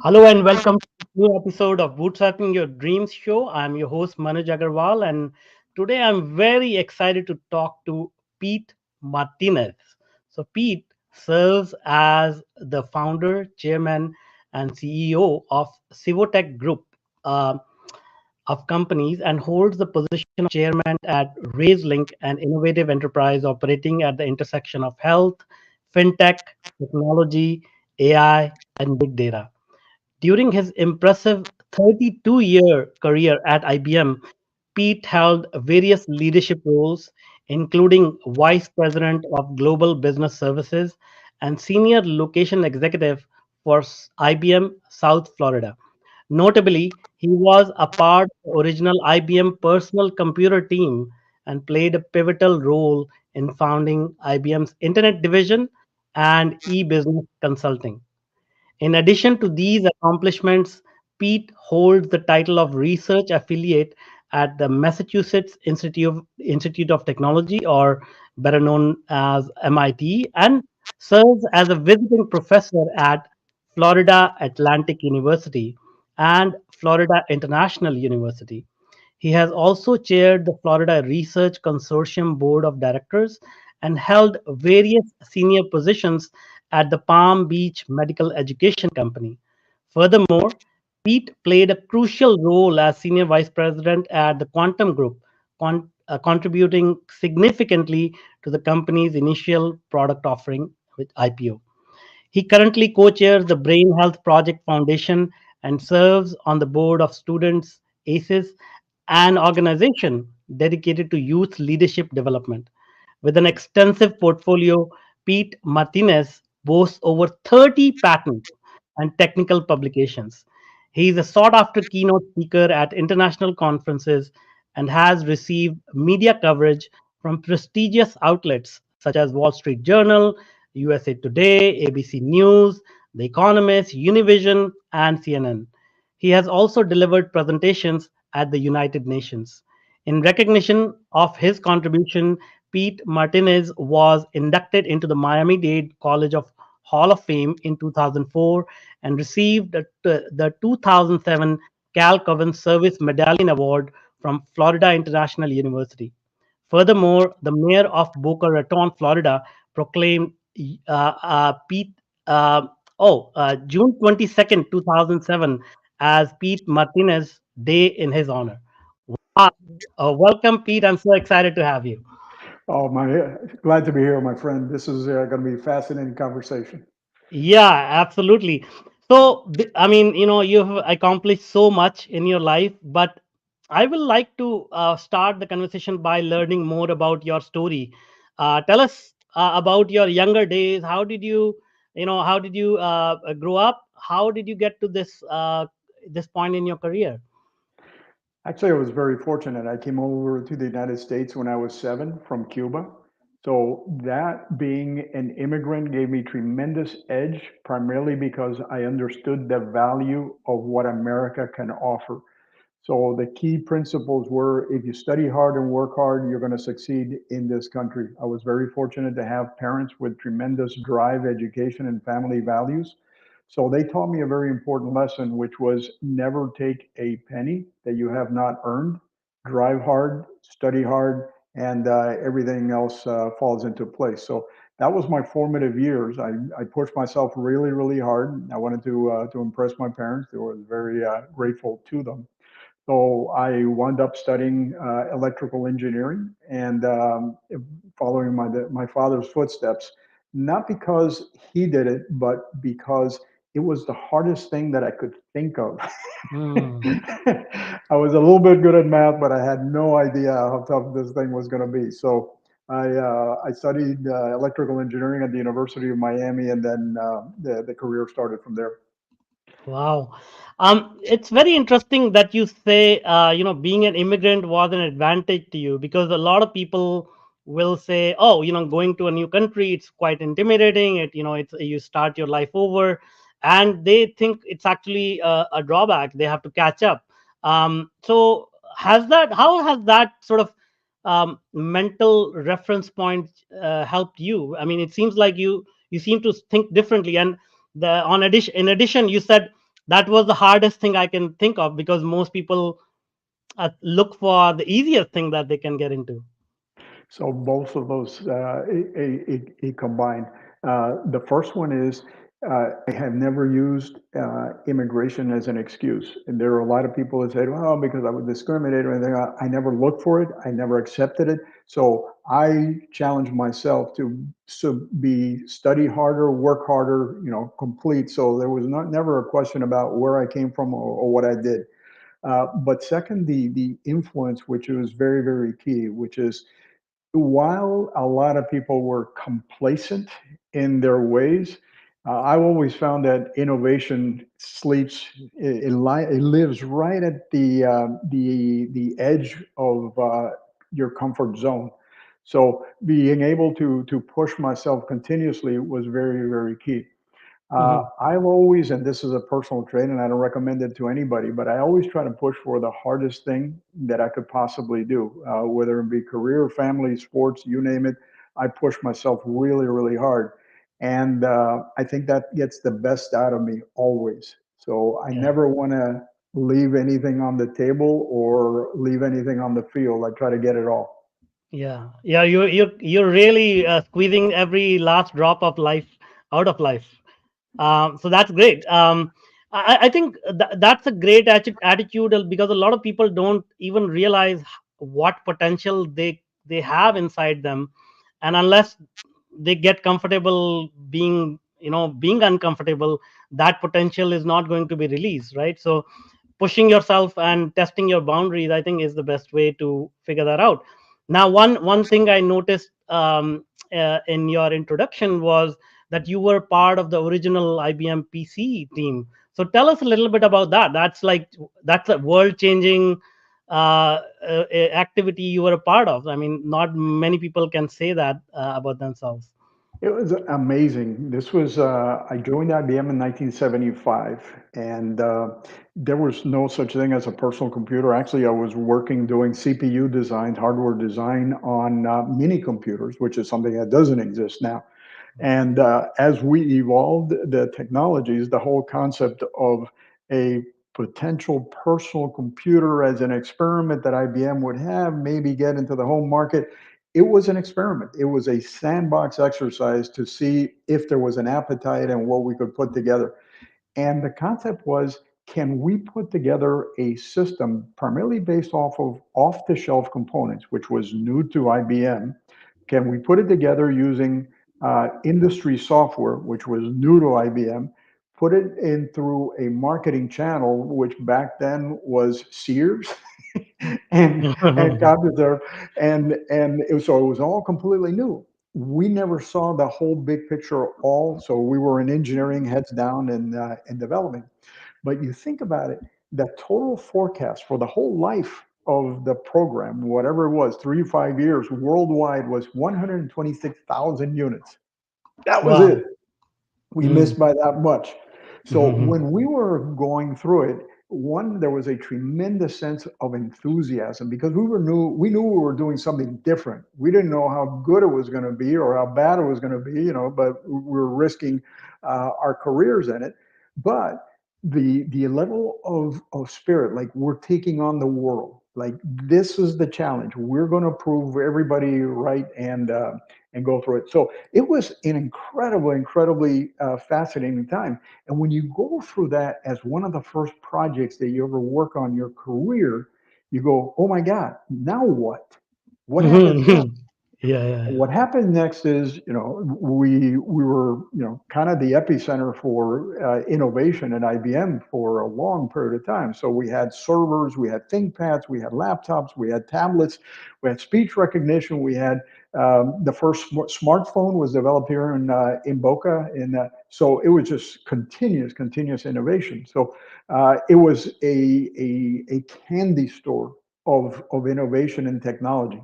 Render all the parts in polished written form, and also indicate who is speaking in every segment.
Speaker 1: Hello and welcome to a new episode of Bootstrapping Your Dreams show. I'm your host Manoj Agarwal, and today I'm very excited to talk to Pete Martinez. So Pete serves as the founder, chairman, and CEO of SIVOTEC Group uh, of companies and holds the position of chairman at RaiseLink, an innovative enterprise operating at the intersection of health, fintech, technology, AI, and big data. During his impressive 32-year career at IBM, Pete held various leadership roles, including Vice President of Global Business Services and Senior Location Executive for IBM South Florida. Notably, he was a part of the original IBM Personal Computer team and played a pivotal role in founding IBM's Internet division and eBusiness consulting. In addition to these accomplishments, Pete holds the title of Research Affiliate at the Massachusetts Institute of Technology, or better known as MIT, and serves as a visiting professor at Florida Atlantic University and Florida International University. He has also chaired the Florida Research Consortium Board of Directors and held various senior positions at the Palm Beach Medical Education Company. Furthermore, Pete played a crucial role as senior vice president at the Quantum Group, contributing significantly to the company's initial product offering with IPO. He currently co chairs the Brain Health Project Foundation and serves on the board of Students ACES, an organization dedicated to youth leadership development. With an extensive portfolio, Pete Martinez boasts over 30 patents and technical publications. He is a sought after keynote speaker at international conferences and has received media coverage from prestigious outlets such as Wall Street Journal, USA Today, ABC News, The Economist, Univision, and CNN. He has also delivered presentations at the United Nations. In recognition of his contribution, Pete Martinez was inducted into the Miami-Dade College of Hall of Fame in 2004 and received the 2007 Cal Coven Service Medallion Award from Florida International University. Furthermore, the mayor of Boca Raton, Florida, proclaimed Pete June 22nd, 2007, as Pete Martinez Day in his honor. Wow. Welcome, Pete. I'm so excited to have you.
Speaker 2: Oh, glad to be here, my friend. This is going to be a fascinating conversation.
Speaker 1: Yeah, absolutely. So, I mean, you've accomplished so much in your life, but I will like to start the conversation by learning more about your story. Tell us about your younger days. How did you grow up? How did you get to this point in your career?
Speaker 2: Actually, I was very fortunate. I came over to the United States when I was 7 from Cuba. So that being an immigrant gave me tremendous edge, primarily because I understood the value of what America can offer. So the key principles were if you study hard and work hard, you're going to succeed in this country. I was very fortunate to have parents with tremendous drive, education, and family values. So they taught me a very important lesson, which was never take a penny that you have not earned, drive hard, study hard, and everything else falls into place. So that was my formative years. I pushed myself really, really hard. I wanted to impress my parents. They were very grateful to them. So I wound up studying electrical engineering and following my father's footsteps, not because he did it, but because it was the hardest thing that I could think of.
Speaker 1: Hmm.
Speaker 2: I was a little bit good at math, but I had no idea how tough this thing was going to be. So I studied electrical engineering at the University of Miami, and then the career started from there.
Speaker 1: Wow. It's very interesting that you say, being an immigrant was an advantage to you because a lot of people will say, oh, going to a new country, it's quite intimidating. It's you start your life over, and they think it's actually a drawback. They have to catch up. So how has that sort of mental reference point helped you? I mean, it seems like you seem to think differently, and in addition, you said that was the hardest thing I can think of, because most people look for the easiest thing that they can get into.
Speaker 2: So both of those combined. The first one is I have never used immigration as an excuse. And there are a lot of people that say, well, because I would discriminate or anything. I never looked for it. I never accepted it. So I challenge myself to be study harder, work harder, complete. So there was never a question about where I came from or what I did. But second, the influence, which was very, very key, which is while a lot of people were complacent in their ways, I've always found that innovation sleeps, it lives right at the edge of your comfort zone. So being able to push myself continuously was very, very key.
Speaker 1: Hmm.
Speaker 2: I've always, and this is a personal trait, and I don't recommend it to anybody, but I always try to push for the hardest thing that I could possibly do, whether it be career, family, sports, you name it. I push myself really, really hard. And I think that gets the best out of me always. So I
Speaker 1: Yeah.
Speaker 2: never want to leave anything on the table or leave anything on the field. I try to get it all.
Speaker 1: Yeah, yeah, you're really squeezing every last drop of life out of life. So that's great. I think that's a great attitude, because a lot of people don't even realize what potential they have inside them, and unless they get comfortable being, being uncomfortable, that potential is not going to be released, right? So pushing yourself and testing your boundaries, I think, is the best way to figure that out. Now, one thing I noticed in your introduction was that you were part of the original IBM PC team. So tell us a little bit about that. That's a world changing activity you were a part of. I mean, not many people can say that about themselves.
Speaker 2: It was amazing. This was, I joined IBM in 1975, and there was no such thing as a personal computer. Actually, I was working doing CPU design, hardware design on mini computers, which is something that doesn't exist now. And as we evolved the technologies, the whole concept of a potential personal computer as an experiment that IBM would have, maybe get into the home market, it was an experiment. It was a sandbox exercise to see if there was an appetite and what we could put together. And the concept was, can we put together a system primarily based off of off the shelf components, which was new to IBM? Can we put it together using industry software, which was new to IBM, put it in through a marketing channel, which back then was Sears and CompuServe, so it was all completely new. We never saw the whole big picture all, so we were in engineering heads down and developing. But you think about it, the total forecast for the whole life of the program, whatever it was, 3 to 5 years worldwide, was 126,000 units. That was
Speaker 1: Wow.
Speaker 2: it. We
Speaker 1: Mm.
Speaker 2: missed by that much. So
Speaker 1: Mhm.
Speaker 2: when we were going through it, one, there was a tremendous sense of enthusiasm because we knew we were doing something different. We didn't know how good it was going to be or how bad it was going to be, but we were risking our careers in it. But the level of spirit, like we're taking on the world, like this is the challenge. We're going to prove everybody right and go through it. So it was an incredibly fascinating time. And when you go through that as one of the first projects that you ever work on your career, you go, oh my God, now what? What happens next?
Speaker 1: Mhm. Yeah, yeah, yeah.
Speaker 2: What happened next is, we were, kind of the epicenter for innovation at IBM for a long period of time. So we had servers, we had ThinkPads, we had laptops, we had tablets, we had speech recognition, we had the first smartphone was developed here in Boca, and so it was just continuous innovation. So it was a candy store of innovation and technology.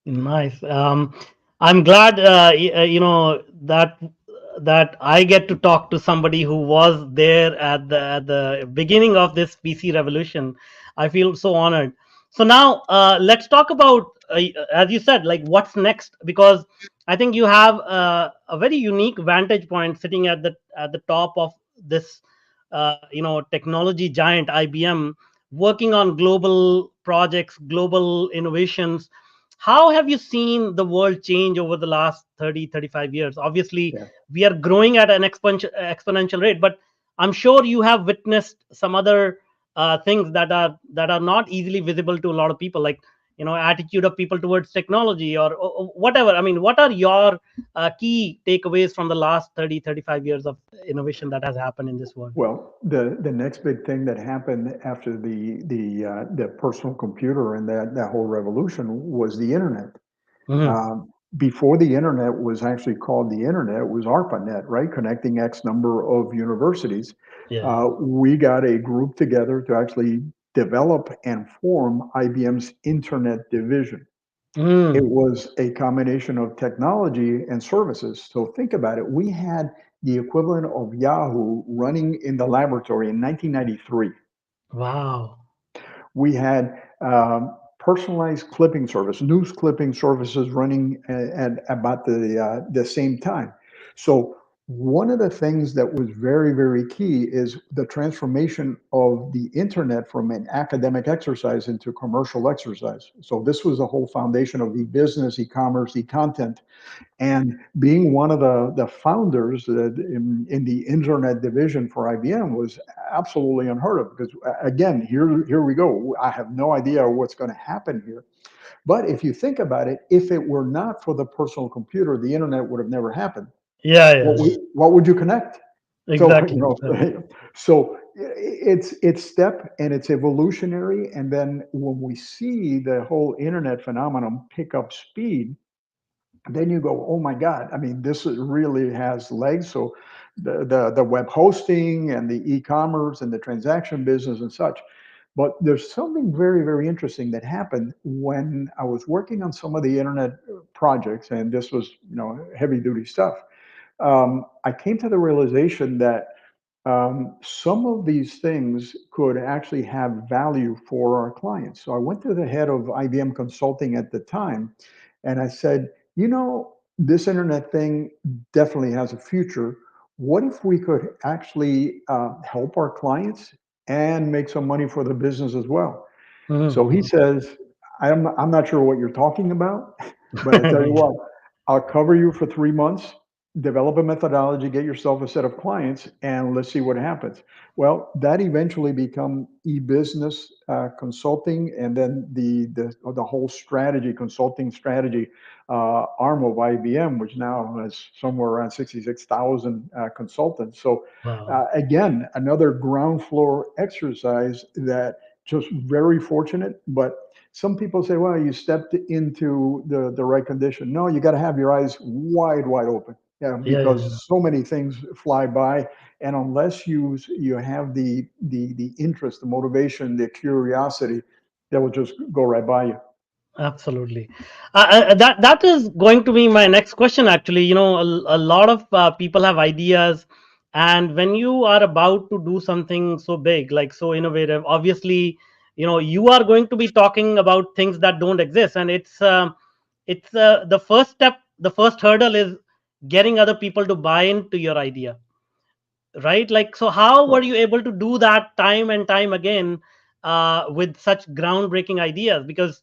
Speaker 1: Nice. I'm glad, that I get to talk to somebody who was there at the beginning of this PC revolution. I feel so honored. So now, let's talk about, as you said, like what's next, because I think you have a very unique vantage point sitting at the top of this technology giant IBM, working on global projects, global innovations. How have you seen the world change over the last 30, 35 years? Obviously,
Speaker 2: Yeah.
Speaker 1: we are growing at an exponential rate, but I'm sure you have witnessed some other things that are not easily visible to a lot of people, like attitude of people towards technology, or whatever. I mean, what are your key takeaways from the last 30, 35 years of innovation that has happened in this world?
Speaker 2: Well, the next big thing that happened after the personal computer and that whole revolution was the internet.
Speaker 1: Hmm.
Speaker 2: Before the internet was actually called the internet, it was ARPANET, right? Connecting X number of universities.
Speaker 1: Yeah.
Speaker 2: We got a group together to actually develop and form IBM's Internet division. It
Speaker 1: Mm.
Speaker 2: was a combination of technology and services. So think about it. We had the equivalent of Yahoo running in the laboratory in 1993.
Speaker 1: Wow.
Speaker 2: We had personalized clipping service, news clipping services running at about the same time. So one of the things that was very, very key is the transformation of the internet from an academic exercise into commercial exercise. So this was the whole foundation of e-business, e-commerce, e-content, and being one of the founders in the internet division for IBM was absolutely unheard of because, again, here we go. I have no idea what's going to happen here. But if you think about it, if it were not for the personal computer, the internet would have never happened.
Speaker 1: Yeah, yeah, yeah.
Speaker 2: What would you connect? So,
Speaker 1: Exactly, exactly.
Speaker 2: so it's step and it's evolutionary. And then when we see the whole internet phenomenon pick up speed, then you go, oh my God, I mean, really has legs. So the web hosting and the e-commerce and the transaction business and such. But there's something very, very interesting that happened when I was working on some of the internet projects, and this was, heavy duty stuff. I came to the realization that some of these things could actually have value for our clients. So I went to the head of IBM Consulting at the time and I said, this internet thing definitely has a future. What if we could actually help our clients and make some money for the business as well? So he
Speaker 1: Mm-hmm.
Speaker 2: says, I'm not sure what you're talking about, but I tell you what, I'll cover you for 3 months, develop a methodology, get yourself a set of clients, and let's see what happens. Well, that eventually become e-business consulting, and then the whole strategy, consulting strategy arm of IBM, which now has somewhere around 66,000 consultants. So
Speaker 1: Wow.
Speaker 2: again, another ground floor exercise that just very fortunate. But some people say, well, you stepped into the right condition. No, you got to have your eyes wide, wide open. Yeah,
Speaker 1: Yeah, yeah, yeah.
Speaker 2: because so many things fly by, and unless you have the interest, the motivation, the curiosity, that will just go right by you.
Speaker 1: Absolutely. That is going to be my next question. Actually, a lot of people have ideas, and when you are about to do something so big, like so innovative, obviously, you are going to be talking about things that don't exist, and it's the first step. The first hurdle is getting other people to buy into your idea, right? Like, so how were
Speaker 2: Right.
Speaker 1: you able to do that time and time again with such groundbreaking ideas? Because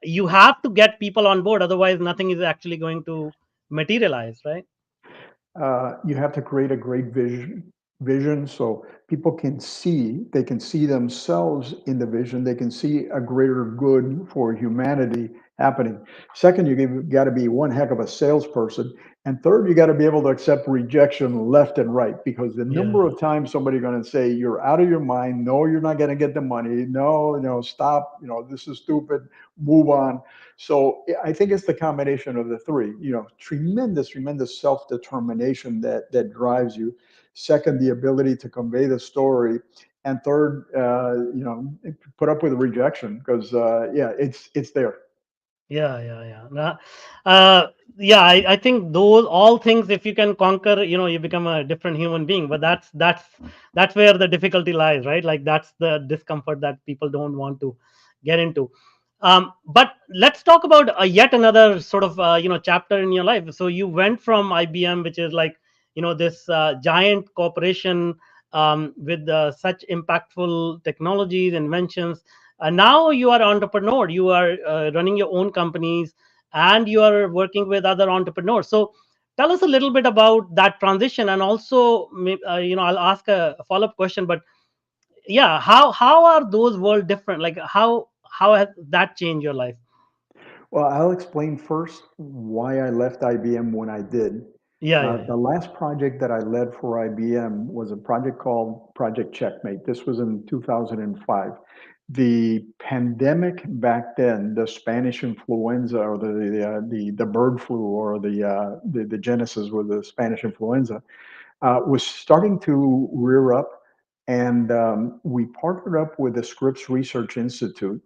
Speaker 1: you have to get people on board, otherwise nothing is actually going to materialize, right?
Speaker 2: You have to create a great vision so people can see themselves in the vision, they can see a greater good for humanity happening. Second, you got to be one heck of a salesperson, and third, you got to be able to accept rejection left and right, because the
Speaker 1: Yeah,
Speaker 2: number of times somebody's going to say you're out of your mind, no, you're not going to get the money, no, stop, this is stupid, move on. So I think it's the combination of the three, tremendous, tremendous self-determination that drives you. Second, the ability to convey the story. And third, put up with rejection because, yeah, it's there.
Speaker 1: yeah, yeah, yeah. Yeah, I think those all things, if you can conquer, you become a different human being. But that's where the difficulty lies, right? Like, that's the discomfort that people don't want to get into. But let's talk about yet another sort of chapter in your life. So you went from IBM, which is like this giant corporation, with such impactful technologies, inventions. Now you are entrepreneur. You are running your own companies, and you are working with other entrepreneurs. So tell us a little bit about that transition, and also, I'll ask a follow-up question. But yeah, how are those worlds different? Like how has that changed your life?
Speaker 2: Well, I'll explain first why I left IBM when I did.
Speaker 1: Yeah, yeah,
Speaker 2: The last project that I led for IBM was a project called Project Checkmate. This was in 2005. The pandemic back then, the Spanish influenza, or the bird flu, or the genesis was the Spanish influenza, was starting to rear up, and we partnered up with the Scripps Research Institute,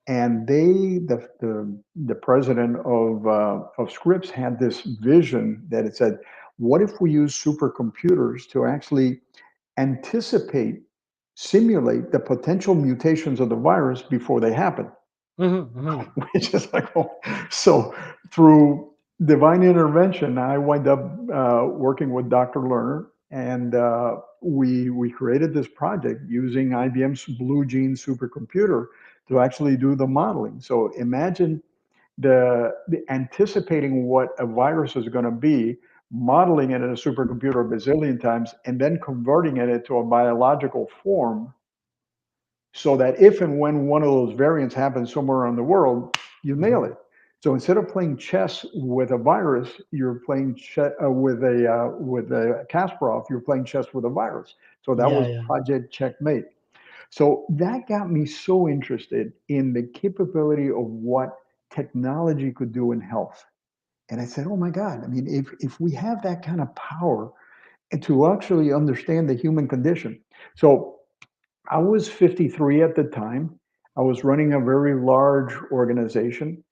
Speaker 2: and the president of Scripps had this vision that it said, what if we use supercomputers to actually anticipate, simulate the potential mutations of the virus before they happen?
Speaker 1: yeah.
Speaker 2: Which is like, oh. So through divine intervention, I wind up working with Dr. Lerner, and we created this project using IBM's Blue Gene supercomputer to actually do the modeling. So imagine the anticipating what a virus is going to be, modeling it in a supercomputer a bazillion times, and then converting it into a biological form so that if and when one of those variants happens somewhere around the world, you nail
Speaker 1: Mhm.
Speaker 2: it. So instead of playing chess with a virus, you're playing with a Kasparov. You're playing chess with a virus. So that
Speaker 1: Yeah,
Speaker 2: was
Speaker 1: yeah.
Speaker 2: Project Checkmate. So that got me so interested in the capability of what technology could do in health. And I said, oh my God, I mean, if we have that kind of power and to actually understand the human condition. So I was 53 at the time. I was running a very large organization,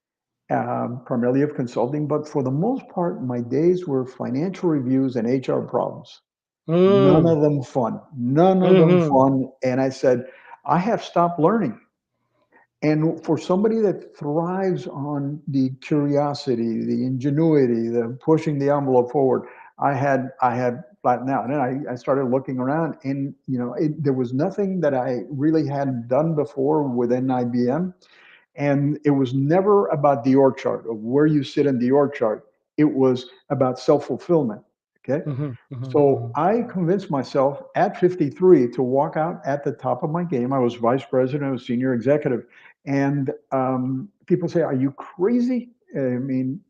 Speaker 2: primarily of consulting, but for the most part, my days were financial reviews and HR problems. None
Speaker 1: Mm.
Speaker 2: of them fun. None of them
Speaker 1: Hmm.
Speaker 2: fun. And I said, I have stopped learning. And for somebody that thrives on the curiosity, the ingenuity, the pushing the envelope forward, I had flattened out. And then I started looking around, and there was nothing that I really hadn't done before within IBM. And it was never about the org chart of where you sit in the org chart. It was about self-fulfillment. Okay.
Speaker 1: Hmm.
Speaker 2: So
Speaker 1: Hmm.
Speaker 2: I convinced myself at 53 to walk out at the top of my game. I was vice president, I was senior executive. And people say, are you crazy? I mean,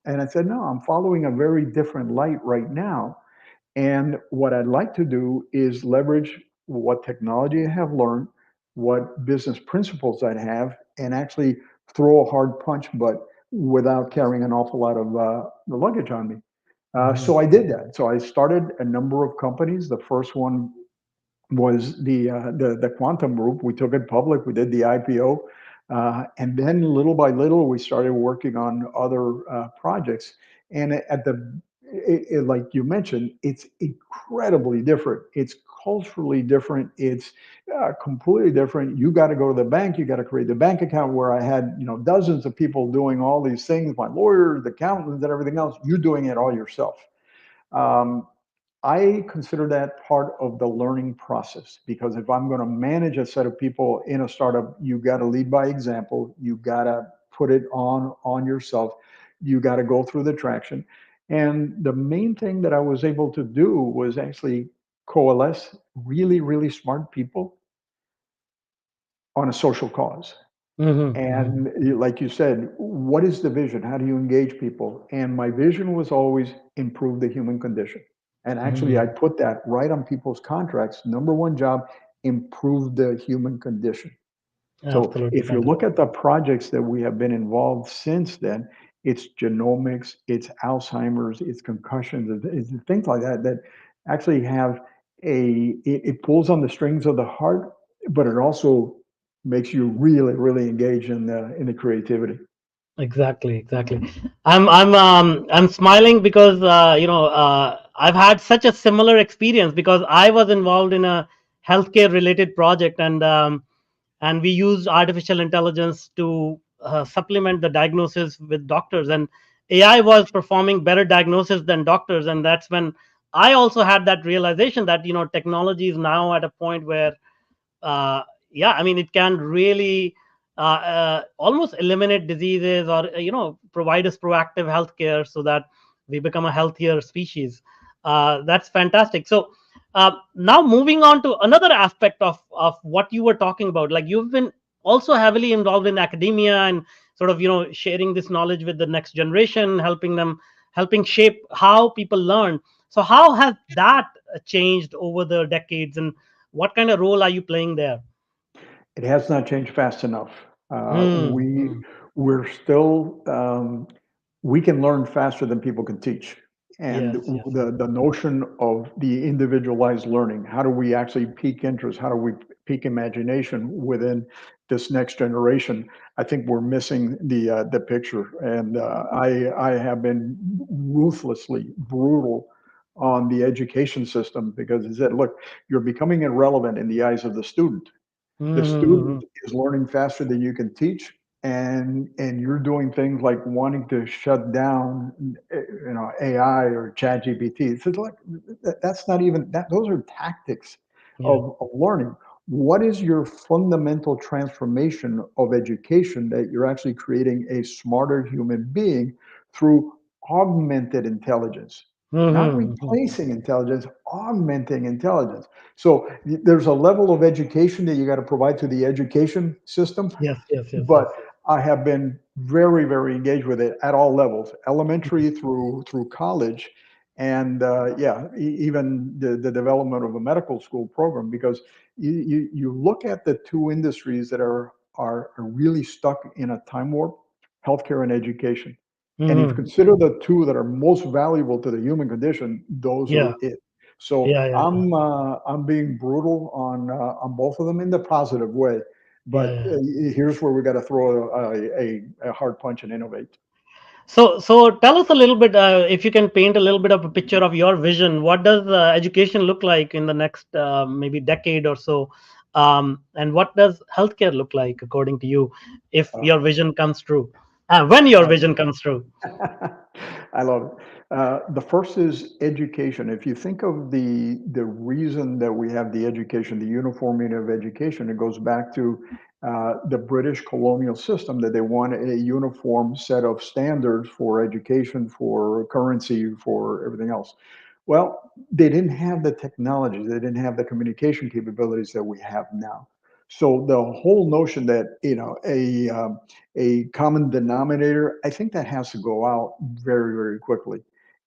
Speaker 2: and I said, no, I'm following a very different light right now. And what I'd like to do is leverage what technology I have learned, what business principles I have, and actually throw a hard punch, but without carrying an awful lot of the luggage on me. So I did that. So I started a number of companies. The first one was the Quantum Group. We took it public. We did the IPO, and then little by little, we started working on other projects. And like you mentioned, it's incredibly different. It's culturally different. It's completely different. You got to go to the bank. You got to create the bank account. Where I had dozens of people doing all these things, my lawyers, the accountants, and everything else. You're doing it all yourself. Um, I consider that part of the learning process, because if I'm going to manage a set of people in a startup, you got to lead by example. You got to put it on yourself. You got to go through the traction. And the main thing that I was able to do was actually coalesce really, really smart people on a social cause.
Speaker 1: Hmm. Hmm.
Speaker 2: And like you said, what is the vision? How do you engage people? And my vision was always improve the human condition. And actually, I
Speaker 1: Hmm.
Speaker 2: put that right on people's contracts. Number one job, improve the human condition. So
Speaker 1: Absolutely
Speaker 2: if you
Speaker 1: fantastic.
Speaker 2: look at the projects that we have been involved since then, it's genomics, it's Alzheimer's, it's concussions, it's things like that that actually have it pulls on the strings of the heart, but it also makes you really, really engage in the creativity.
Speaker 1: Exactly, exactly. I'm smiling because I've had such a similar experience, because I was involved in a healthcare related project, and we used artificial intelligence to supplement the diagnosis with doctors, and AI was performing better diagnosis than doctors, and that's when I also had that realization that technology is now at a point where yeah, I mean, it can really almost eliminate diseases, or provide us proactive healthcare so that we become a healthier species. That's fantastic. So now moving on to another aspect of what you were talking about, like you've been also heavily involved in academia and sort of sharing this knowledge with the next generation, helping shape how people learn. So how has that changed over the decades, and what kind of role are you playing there?
Speaker 2: It has not changed fast enough. Uh,
Speaker 1: Mm,
Speaker 2: we
Speaker 1: mm.
Speaker 2: we're still we can learn faster than people can teach. And
Speaker 1: Yes, yes.
Speaker 2: the notion of the individualized learning, how do we actually peak interest? How do we peak imagination within this next generation? I think we're missing the picture. And I have been ruthlessly brutal on the education system because it said, look, you're becoming irrelevant in the eyes of the student. The student
Speaker 1: Mhm.
Speaker 2: is learning faster than you can teach, and you're doing things like wanting to shut down, AI or ChatGPT. So like that's not even that. Those are tactics
Speaker 1: Yeah.
Speaker 2: of learning. What is your fundamental transformation of education that you're actually creating a smarter human being through augmented intelligence, not
Speaker 1: Mhm, mhm.
Speaker 2: replacing intelligence, augmenting intelligence. So there's a level of education that you got to provide to the education system,
Speaker 1: Yes, yes, yes,
Speaker 2: but
Speaker 1: yes.
Speaker 2: I have been very, very engaged with it at all levels, elementary through college, and yeah, even the development of a medical school program. Because you look at the two industries that are really stuck in a time warp: healthcare and education. And if you
Speaker 1: Mhm.
Speaker 2: consider the two that are most valuable to the human condition, those
Speaker 1: Yeah,
Speaker 2: are it. So
Speaker 1: yeah, yeah, yeah,
Speaker 2: I'm being brutal on both of them in the positive way,
Speaker 1: yeah,
Speaker 2: but
Speaker 1: yeah.
Speaker 2: here's where we got to throw a hard punch and innovate.
Speaker 1: So tell us a little bit, if you can paint a little bit of a picture of your vision. What does education look like in the next maybe decade or so? And what does healthcare look like according to you, if
Speaker 2: Uh,
Speaker 1: your vision comes true? When your
Speaker 2: uh,
Speaker 1: vision comes true?
Speaker 2: I love it. The first is education. If you think of the reason that we have the education, the uniformity of education, it goes back to the British colonial system that they want a uniform set of standards for education, for currency, for everything else. Well, they didn't have the technology, they didn't have the communication capabilities that we have now. So the whole notion that a common denominator, I think that has to go out very, very quickly.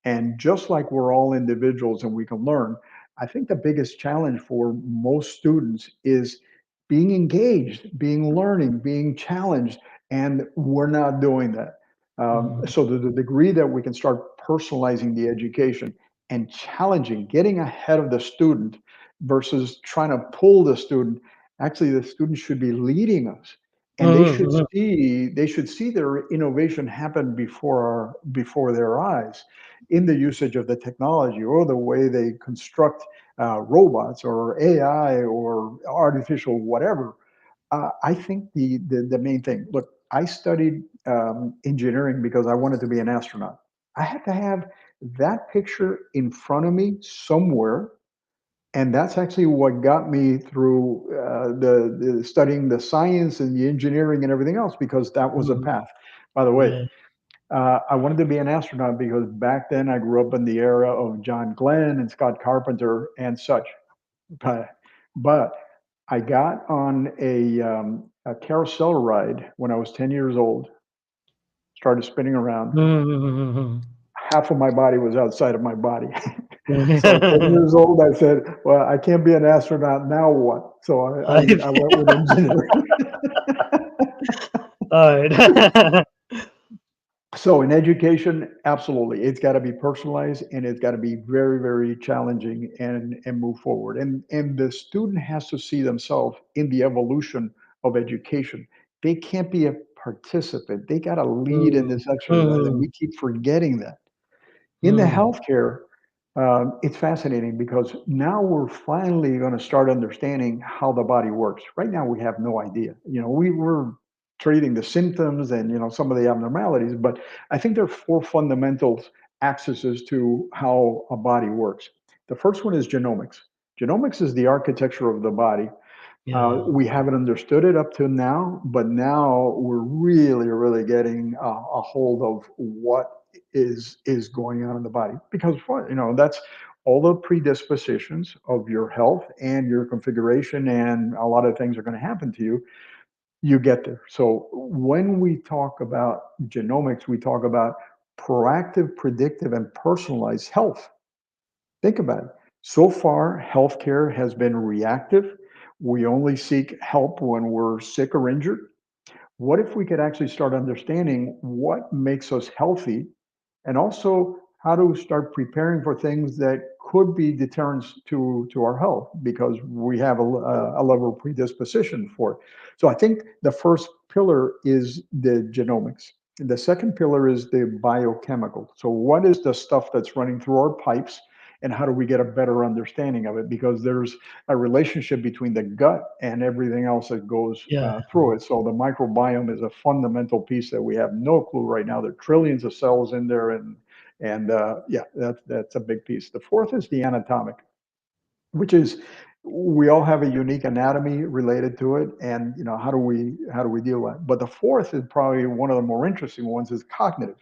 Speaker 2: And just like we're all individuals and we can learn, I think the biggest challenge for most students is being engaged, being learning, being challenged, and we're not doing that.
Speaker 1: Mhm.
Speaker 2: So to the degree that we can start personalizing the education and challenging, getting ahead of the student versus trying to pull the student, actually the student should be leading us, and
Speaker 1: Mhm, mhm.
Speaker 2: they should see their innovation happen before their eyes in the usage of the technology or the way they construct robots or AI or artificial whatever. I think the main thing. Look, I studied engineering because I wanted to be an astronaut. I had to have that picture in front of me somewhere, and that's actually what got me through the studying the science and the engineering and everything else, because that was a
Speaker 1: Mhm.
Speaker 2: path. By the way,
Speaker 1: Yeah.
Speaker 2: I wanted to be an astronaut because back then I grew up in the era of John Glenn and Scott Carpenter and such. But, but I got on a carousel ride when I was 10 years old, started spinning around.
Speaker 1: Mhm,
Speaker 2: Half of my body was outside of my body. So at 10
Speaker 1: mhm.
Speaker 2: years old, I said, well, I can't be an astronaut now. What? So
Speaker 1: I
Speaker 2: I went with engineering.
Speaker 1: All right.
Speaker 2: So in education, absolutely, it's got to be personalized and it's got to be very, very challenging and move forward. And the student has to see themselves in the evolution of education. They can't be a participant. They got to lead in
Speaker 1: Mm,
Speaker 2: this exercise, and
Speaker 1: mhm,
Speaker 2: we keep forgetting that. In the
Speaker 1: mm,
Speaker 2: healthcare, it's fascinating because now we're finally going to start understanding how the body works. Right now, we have no idea. We were treating the symptoms and some of the abnormalities, but I think there are four fundamental axes to how a body works. The first one is genomics. Genomics is the architecture of the body.
Speaker 1: Yeah, yeah,
Speaker 2: We haven't understood it up to now, but now we're really, really getting a hold of what is going on in the body. Because what that's all the predispositions of your health and your configuration, and a lot of things are going to happen to you. You get there. So when we talk about genomics, we talk about proactive, predictive, and personalized health. Think about it. So far, healthcare has been reactive. We only seek help when we're sick or injured. What if we could actually start understanding what makes us healthy, and also how to start preparing for things that could be deterrents to our health because we have a level of predisposition for it. So I think the first pillar is the genomics. The second pillar is the biochemical. So what is the stuff that's running through our pipes, and how do we get a better understanding of it? Because there's a relationship between the gut and everything else that goes
Speaker 1: yeah,
Speaker 2: through it. So the microbiome is a fundamental piece that we have no clue right now. There are trillions of cells in there, and yeah, that's a big piece. The fourth is the anatomic, which is we all have a unique anatomy related to it, and how do we deal with it? But the fourth is probably one of the more interesting ones is cognitive.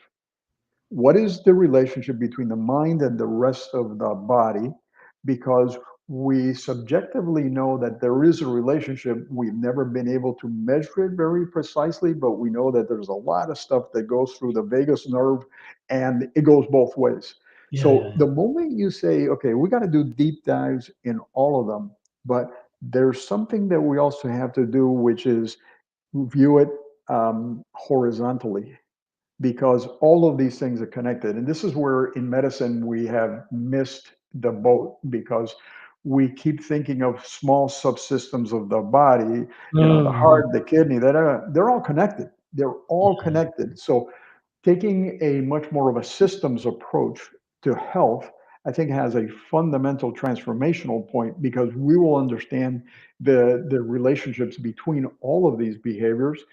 Speaker 2: What is the relationship between the mind and the rest of the body? Because we subjectively know that there is a relationship. We've never been able to measure it very precisely, but we know that there's a lot of stuff that goes through the vagus nerve, and it goes both ways.
Speaker 1: yeah, yeah,
Speaker 2: So the moment you say, okay, we got to do deep dives in all of them, but there's something that we also have to do, which is view it horizontally, because all of these things are connected. And this is where in medicine we have missed the boat, because we keep thinking of small subsystems of the body, the
Speaker 1: Mhm.
Speaker 2: heart, the kidney, that they're all connected. They're all connected. So taking a much more of a systems approach to health, I think has a fundamental transformational point, because we will understand the relationships between all of these behaviors,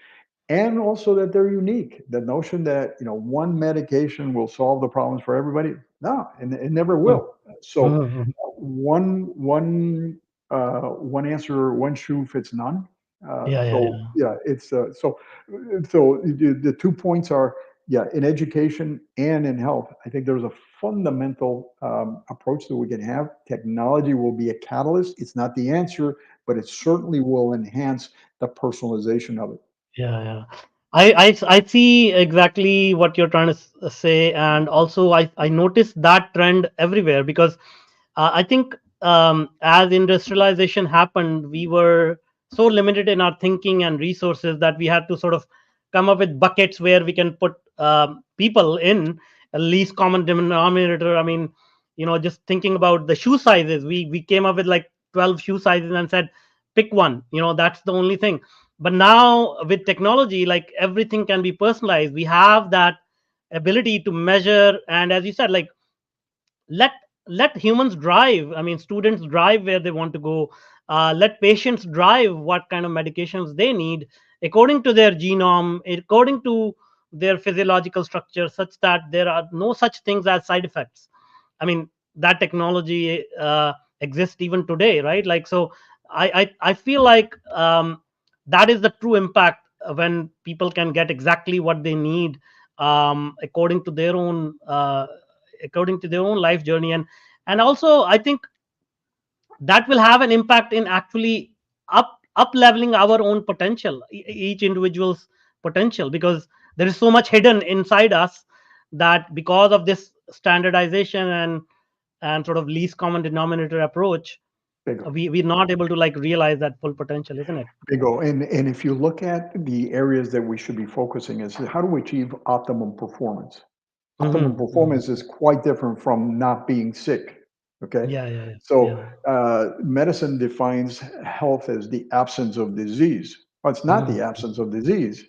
Speaker 2: and also that they're unique. The notion that one medication will solve the problems for everybody, no, and it never
Speaker 1: Mhm.
Speaker 2: will. So
Speaker 1: Mhm.
Speaker 2: one answer, one shoe fits none.
Speaker 1: Yeah, yeah,
Speaker 2: So
Speaker 1: yeah,
Speaker 2: yeah, it's so the 2 points are, yeah, in education and in health. I think there's a fundamental approach that we can have. Technology will be a catalyst. It's not the answer, but it certainly will enhance the personalization of it.
Speaker 1: yeah, yeah. I see exactly what you're trying to say, and also I noticed that trend everywhere because I think as industrialization happened, we were so limited in our thinking and resources that we had to sort of come up with buckets where we can put people in a least common denominator. I mean, just thinking about the shoe sizes, we came up with like 12 shoe sizes and said, pick one. That's the only thing. But now with technology, like everything can be personalized. We have that ability to measure, and as you said, like let let humans drive. I mean, students drive where they want to go. Let patients drive what kind of medications they need according to their genome, according to their physiological structure, such that there are no such things as side effects. I mean, that technology exists even today, right? Like, so I feel like that is the true impact when people can get exactly what they need according to their own life journey. And also I think that will have an impact in actually up leveling our own potential, each individual's potential, because there is so much hidden inside us that because of this standardization and sort of least common denominator approach,
Speaker 2: Bingo.
Speaker 1: we're not able to like realize that full potential, isn't it?
Speaker 2: Bingo. And if you look at the areas that we should be focusing is how do we achieve optimum performance? Optimum
Speaker 1: Hmm. Hmm.
Speaker 2: performance is quite different from not being sick. Okay.
Speaker 1: Yeah, yeah, yeah,
Speaker 2: So
Speaker 1: yeah.
Speaker 2: medicine defines health as the absence of disease. Well, it's not
Speaker 1: Hmm.
Speaker 2: the absence of disease.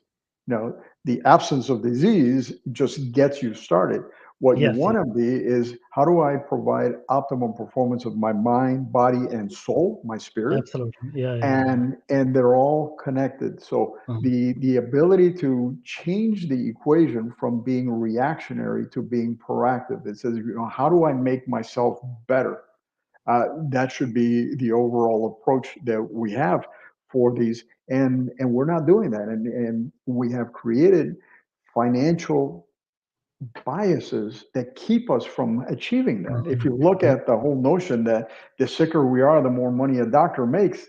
Speaker 2: No, the absence of disease just gets you started. What you
Speaker 1: Yes,
Speaker 2: want
Speaker 1: yes,
Speaker 2: to be is how do I provide optimum performance of my mind, body, and soul, my spirit?
Speaker 1: absolutely. Yeah, yeah, yeah.
Speaker 2: And they're all connected. So
Speaker 1: Mhm.
Speaker 2: the ability to change the equation from being reactionary to being proactive. It says, how do I make myself better? That should be the overall approach that we have for these, and we're not doing that, and we have created financial biases that keep us from achieving that. If you look at the whole notion that the sicker we are, the more money a doctor makes,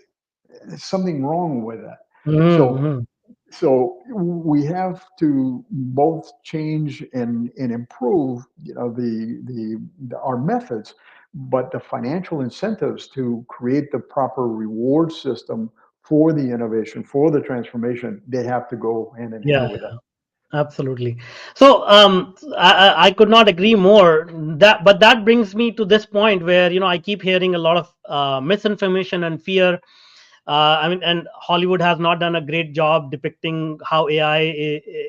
Speaker 2: there's something wrong with that. So
Speaker 1: Mm-hmm.
Speaker 2: so we have to both change and improve, our methods, but the financial incentives to create the proper reward system for the innovation, for the transformation, they have to go hand in
Speaker 1: Yeah,
Speaker 2: hand with that.
Speaker 1: absolutely. So I could not agree more. But that brings me to this point where I keep hearing a lot of misinformation and fear. I mean, and Hollywood has not done a great job depicting how AI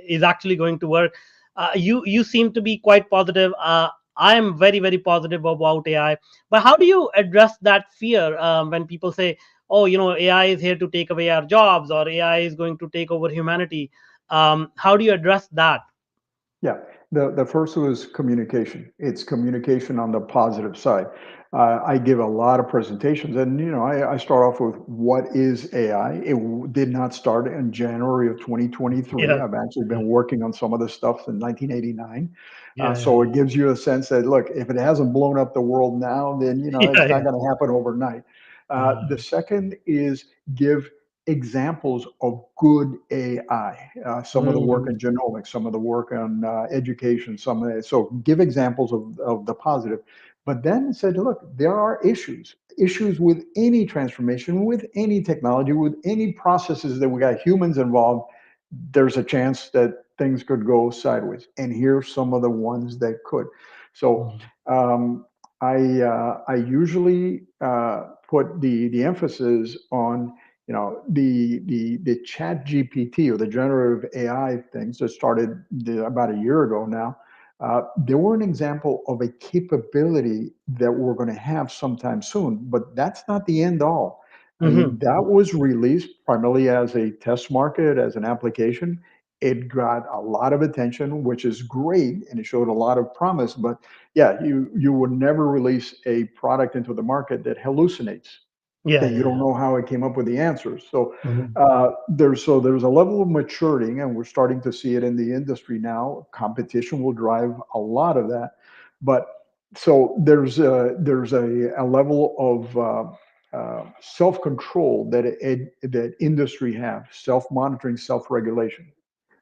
Speaker 1: is actually going to work. You seem to be quite positive. I am very very positive about AI. But how do you address that fear when people say, "Oh, AI is here to take away our jobs," or "AI is going to take over humanity"? How do you address that?
Speaker 2: Yeah, the first was communication. It's communication on the positive side. I give a lot of presentations, and I start off with what is AI. Did not start in January of 2023.
Speaker 1: Yeah,
Speaker 2: I've actually
Speaker 1: yeah,
Speaker 2: been working on some of this stuff since 1989.
Speaker 1: yeah,
Speaker 2: So it gives you a sense that, look, if it hasn't blown up the world now, then
Speaker 1: yeah,
Speaker 2: it's not
Speaker 1: yeah,
Speaker 2: going to happen overnight. The second is give examples of good AI. Some of the work
Speaker 1: Mhm.
Speaker 2: in genomics, some of the work on education, so give examples of the positive. But then said, look, there are issues with any transformation, with any technology, with any processes that we got humans involved. There's a chance that things could go sideways. And here's some of the ones that could. So
Speaker 1: Mhm.
Speaker 2: um, I usually put the emphasis on the chat GPT or the generative AI things that started about a year ago now. They were an example of a capability that we're going to have sometime soon, but that's not the end all. I mean,
Speaker 1: Mhm.
Speaker 2: that was released primarily as a test market, as an application. It got a lot of attention, which is great, and it showed a lot of promise. But yeah, you would never release a product into the market that hallucinates,
Speaker 1: Yeah,
Speaker 2: that you
Speaker 1: yeah,
Speaker 2: don't
Speaker 1: yeah.
Speaker 2: know how it came up with the answers. So
Speaker 1: Mhm.
Speaker 2: there's a level of maturity, and we're starting to see it in the industry now. Competition will drive a lot of that, but so there's a level of self control that industry have, self monitoring, self regulation.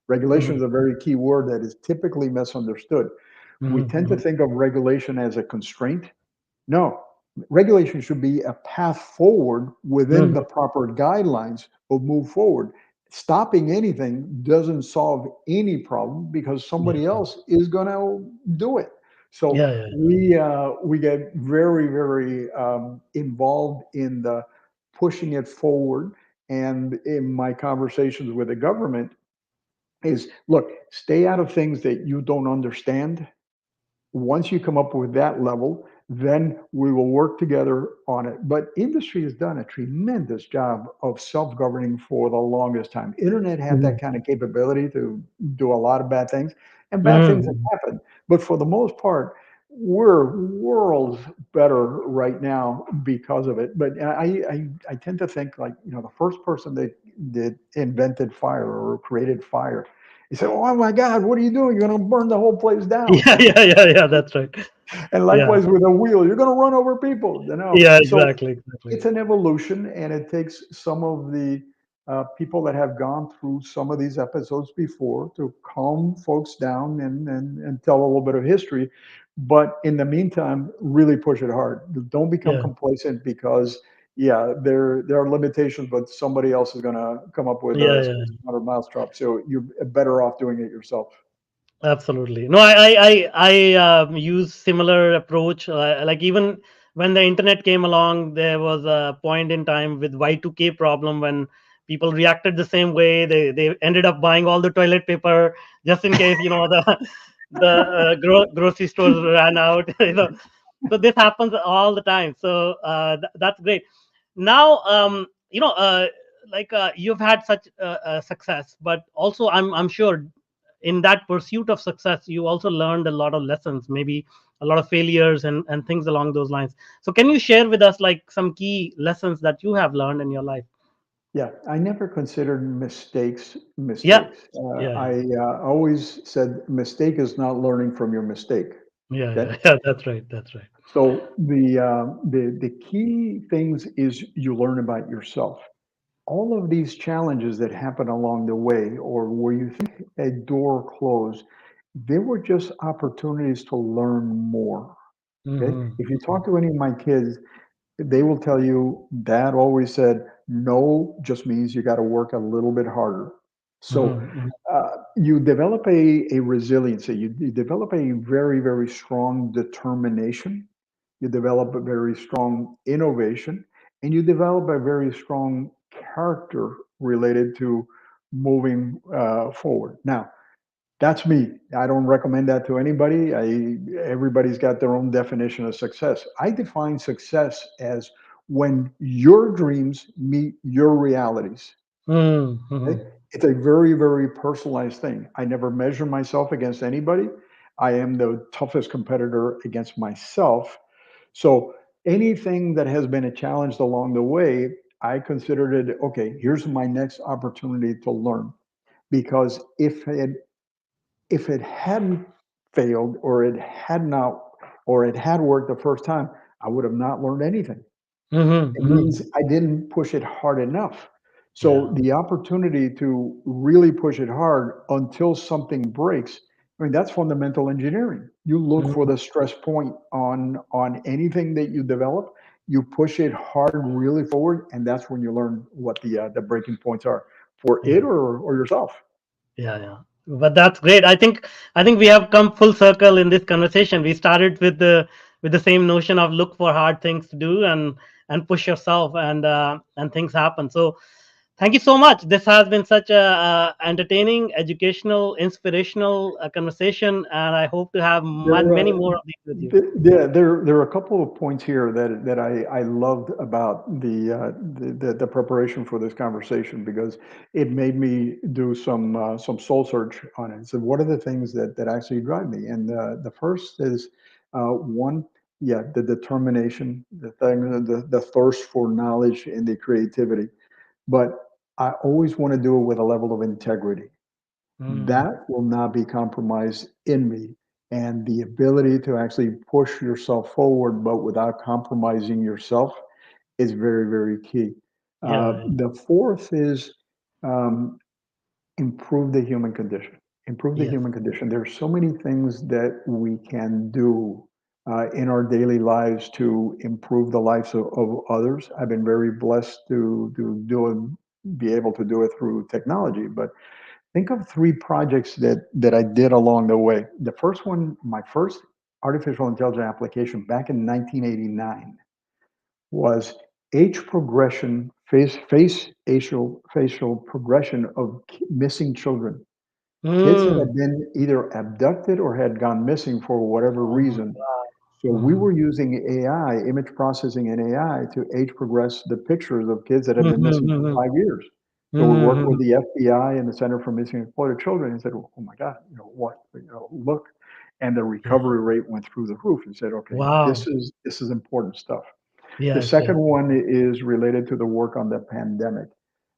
Speaker 2: Regulation
Speaker 1: Mhm.
Speaker 2: is a very key word that is typically misunderstood. We
Speaker 1: Mhm.
Speaker 2: tend to
Speaker 1: Mhm.
Speaker 2: think of regulation as a constraint. No, regulation should be a path forward within
Speaker 1: Mhm.
Speaker 2: the proper guidelines of move forward. Stopping anything doesn't solve any problem because
Speaker 1: Yeah,
Speaker 2: somebody else is going to do it. So
Speaker 1: yeah, yeah.
Speaker 2: we get very very involved in the pushing it forward. And in my conversations with the government is, look, stay out of things that you don't understand. Once you come up with that level, then we will work together on it. But industry has done a tremendous job of self-governing for the longest time. Internet had
Speaker 1: Mhm.
Speaker 2: that kind of capability to do a lot of bad things, and bad things have
Speaker 1: Mhm.
Speaker 2: happened. But for the most part, we're worlds better right now because of it. But I tend to think, like, the first person that invented fire or created fire, he said, "Oh my God, what are you doing? You're going to burn the whole place down."
Speaker 1: Yeah, yeah, yeah, yeah. That's right.
Speaker 2: And
Speaker 1: Yeah,
Speaker 2: likewise with a wheel, you're going to run over people.
Speaker 1: yeah.
Speaker 2: So
Speaker 1: Exactly, exactly.
Speaker 2: it's an evolution, and it takes some of the people that have gone through some of these episodes before to calm folks down and tell a little bit of history. But in the meantime, really push it hard. Don't become
Speaker 1: Yeah,
Speaker 2: complacent because, yeah, there are limitations, but somebody else is going to come up with
Speaker 1: yeah,
Speaker 2: a
Speaker 1: yeah.
Speaker 2: smarter mousetrap. So you're better off doing it yourself.
Speaker 1: Absolutely. No, I use similar approach. Like even when the internet came along, there was a point in time with Y2K problem when people reacted the same way. They ended up buying all the toilet paper just in case the grocery stores ran out. So this happens all the time. So that's great. Now, you've had such success, but also I'm sure in that pursuit of success you also learned a lot of lessons, maybe a lot of failures and things along those lines. So can you share with us like some key lessons that you have learned in your life?
Speaker 2: Yeah, I never considered mistakes
Speaker 1: Yeah,
Speaker 2: mistakes.
Speaker 1: yeah, yeah,
Speaker 2: I always said mistake is not learning from your mistake.
Speaker 1: yeah,
Speaker 2: Okay,
Speaker 1: yeah, yeah. That's right. That's right.
Speaker 2: so the key things is you learn about yourself. All of these challenges that happen along the way, or where you think a door closed, they were just opportunities to learn more. Okay,
Speaker 1: Mm-hmm.
Speaker 2: if you talk to any of my kids, they will tell you dad always said no just means you got to work a little bit harder. So
Speaker 1: Mm-hmm.
Speaker 2: you develop a resiliency, you develop a very, very strong determination, you develop a very strong innovation, and you develop a very strong character related to moving forward. Now, that's me. I don't recommend that to anybody. Everybody's got their own definition of success. I define success as when your dreams meet your realities.
Speaker 1: Mm-hmm.
Speaker 2: Okay? It's a very, very personalized thing. I never measure myself against anybody. I am the toughest competitor against myself. So anything that has been a challenge along the way, I considered it okay, here's my next opportunity to learn. Because if it hadn't failed or it had not or it had worked the first time, I would have not learned anything.
Speaker 1: Mm-hmm.
Speaker 2: It
Speaker 1: Mm-hmm.
Speaker 2: means I didn't push it hard enough. So
Speaker 1: Yeah,
Speaker 2: the opportunity to really push it hard until something breaks, I mean, that's fundamental engineering. You look for
Speaker 1: mm-hmm.
Speaker 2: the stress point on anything that you develop. You push it hard, really forward, and that's when you learn what the breaking points are for
Speaker 1: Yeah.
Speaker 2: it or yourself.
Speaker 1: Yeah, yeah. But that's great. I think we have come full circle in this conversation. We started with the same notion of look for hard things to do and push yourself and things happen. So thank you so much. This has been such a entertaining, educational, inspirational conversation, and I hope to have
Speaker 2: There,
Speaker 1: many more of these with you.
Speaker 2: yeah, there are a couple of points here that I loved about the preparation for this conversation because it made me do some soul search on it. So what are the things that actually drive me? And the first is one, yeah, the determination, the thing, the thirst for knowledge and the creativity. But I always want to do it with a level of integrity
Speaker 1: Mm.
Speaker 2: that will not be compromised in me. And the ability to actually push yourself forward, but without compromising yourself, is very, very key.
Speaker 1: Yeah, yeah,
Speaker 2: The fourth is um, improve the human condition. Improve the
Speaker 1: yes.
Speaker 2: human condition. There's so many things that we can do in our daily lives to improve the lives of others. I've been very blessed to do it, be able to do it through technology, but think of three projects that I did along the way. The first one, my first artificial intelligence application back in 1989 was age progression, facial progression of missing children, kids that
Speaker 1: Mm.
Speaker 2: had been either abducted or had gone missing for whatever
Speaker 1: Oh my
Speaker 2: reason.
Speaker 1: God.
Speaker 2: So we
Speaker 1: Mm-hmm.
Speaker 2: were using AI, image processing and AI, to age progress the pictures of kids that have been missing for
Speaker 1: Mm-hmm.
Speaker 2: 5 years. So we worked with
Speaker 1: Mm-hmm.
Speaker 2: the FBI and the Center for Missing and Exploited Children and said, "Oh my God, what? Look." And the
Speaker 1: Yeah.
Speaker 2: recovery rate went through the roof and said, "Okay, this
Speaker 1: Wow.
Speaker 2: is this is important stuff." The
Speaker 1: Yes, yes.
Speaker 2: second one is related to the work on the pandemic.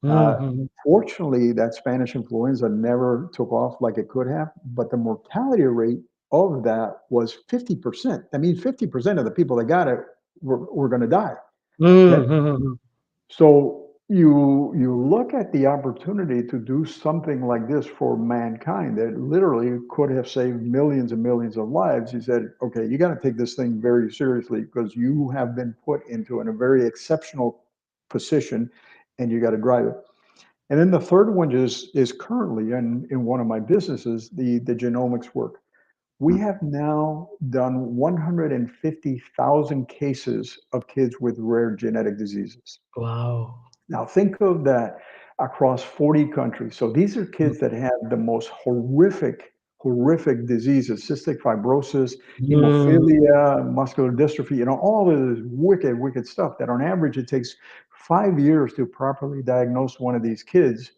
Speaker 2: Uh,
Speaker 1: Mm-hmm.
Speaker 2: Fortunately, that Spanish influenza never took off like it could have, but the mortality rate of that was 50%. That means 50% of the people that got it were going to die. Okay.
Speaker 1: Mm-hmm.
Speaker 2: So you look at the opportunity to do something like this for mankind that literally could have saved millions and millions of lives. He said, okay, you got to take this thing very seriously because you have been put into a very exceptional position and you got to drive it. And then the third one is currently in one of my businesses, the genomics work. We have now done 150,000 cases of kids with rare genetic diseases.
Speaker 1: Wow.
Speaker 2: Now think of that across 40 countries. So these are kids that have the most horrific diseases, cystic fibrosis,
Speaker 1: Mm,
Speaker 2: hemophilia, muscular dystrophy, all of this wicked stuff that on average it takes 5 years to properly diagnose one of these kids.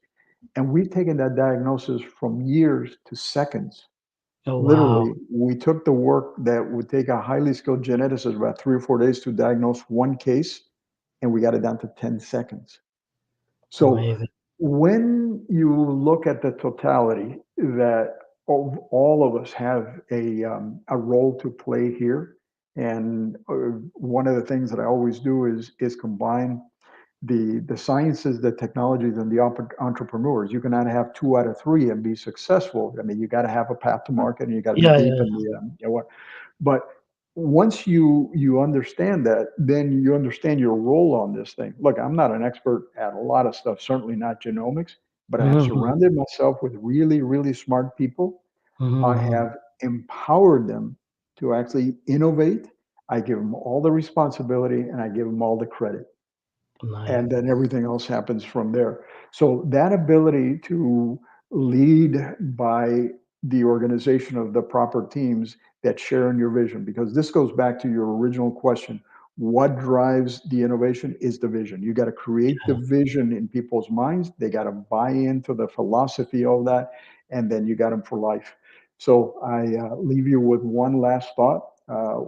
Speaker 2: And we've taken that diagnosis from years to seconds.
Speaker 1: Oh, wow.
Speaker 2: Literally, we took the work that would take a highly skilled geneticist about 3 or 4 days to diagnose one case, and we got it down to 10 seconds. So
Speaker 1: Amazing.
Speaker 2: when you look at the totality that all of us have a role to play here, and one of the things that I always do is combine the sciences, the technologies, and the entrepreneurs. You cannot have two out of three and be successful. I mean, you got to have a path to market, and you got to be
Speaker 1: Yeah,
Speaker 2: deep
Speaker 1: yeah,
Speaker 2: in the what. But once you understand that, then you understand your role on this thing. Look, I'm not an expert at a lot of stuff, certainly not genomics, but I have
Speaker 1: yeah.
Speaker 2: surrounded myself with really, really smart people. I
Speaker 1: Hmm.
Speaker 2: have empowered them to actually innovate. I give them all the responsibility and I give them all the credit,
Speaker 1: Nice.
Speaker 2: and then everything else happens from there. So that ability to lead by the organization of the proper teams that share in your vision, because this goes back to your original question. What drives the innovation is the vision. You got to create the vision in people's minds. They got to buy into the philosophy of that, and then you got them for life. So I leave you with one last thought,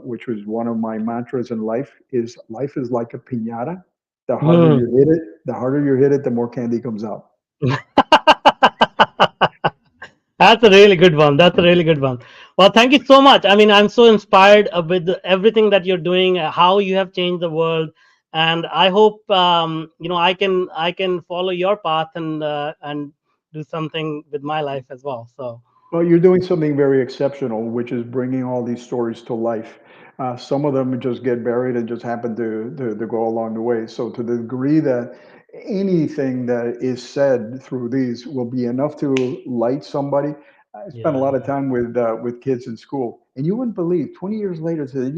Speaker 2: which was one of my mantras in life is like a piñata. The harder
Speaker 1: Mm.
Speaker 2: you hit it, the harder you hit it, the more candy comes out.
Speaker 1: That's a really good one. That's a really good one. Well, thank you so much. I mean, I'm so inspired with everything that you're doing, how you have changed the world, and I hope I can follow your path and do something with my life as well. So
Speaker 2: Well, you're doing something very exceptional, which is bringing all these stories to life. Some of them just get buried and just happen to go along the way. So, to the degree that anything that is said through these will be enough to light somebody, I spent a
Speaker 1: yeah,
Speaker 2: lot of time with kids in school, and you wouldn't believe. 20 years later, said,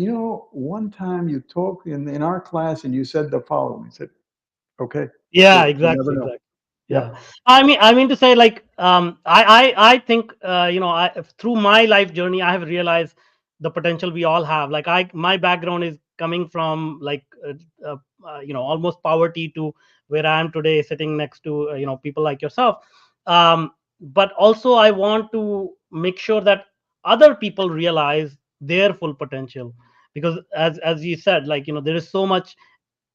Speaker 2: one time you talked in our class and you said the following. I said, okay,
Speaker 1: yeah,
Speaker 2: cool. You never
Speaker 1: exactly,
Speaker 2: know.
Speaker 1: exactly.
Speaker 2: Yeah.
Speaker 1: Yeah, I mean to say, like, I think, through my life journey, I have realized the potential we all have. Like, my background is coming from, like, almost poverty to where I am today, sitting next to people like yourself. But also, I want to make sure that other people realize their full potential, because as you said, like, there is so much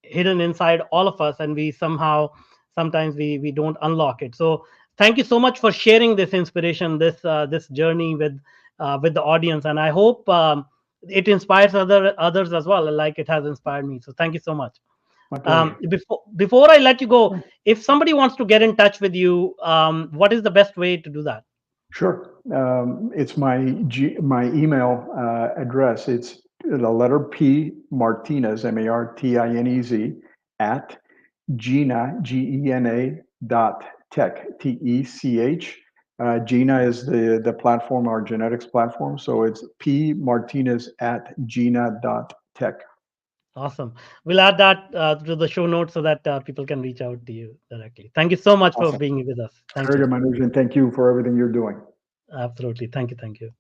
Speaker 1: hidden inside all of us, and we somehow sometimes we don't unlock it. So thank you so much for sharing this inspiration, this journey with the audience, and I hope it inspires others as well, like it has inspired me. So thank you so much.
Speaker 2: My pleasure.
Speaker 1: Before I let you go, if somebody wants to get in touch with you, what is the best way to do that?
Speaker 2: Sure. It's my email address. It's the letter P Martinez, Martinez, at Gina, Gena dot tech, Tech. Gina is the platform, our genetics platform. So it's P Martinez at Gina dot tech.
Speaker 1: Awesome. We'll add that to the show notes so that people can reach out to you directly. Thank you so much for
Speaker 2: Awesome.
Speaker 1: being with us. Thank
Speaker 2: Very
Speaker 1: you.
Speaker 2: good, Manoj, and thank you for everything you're doing.
Speaker 1: Absolutely. Thank you. Thank you.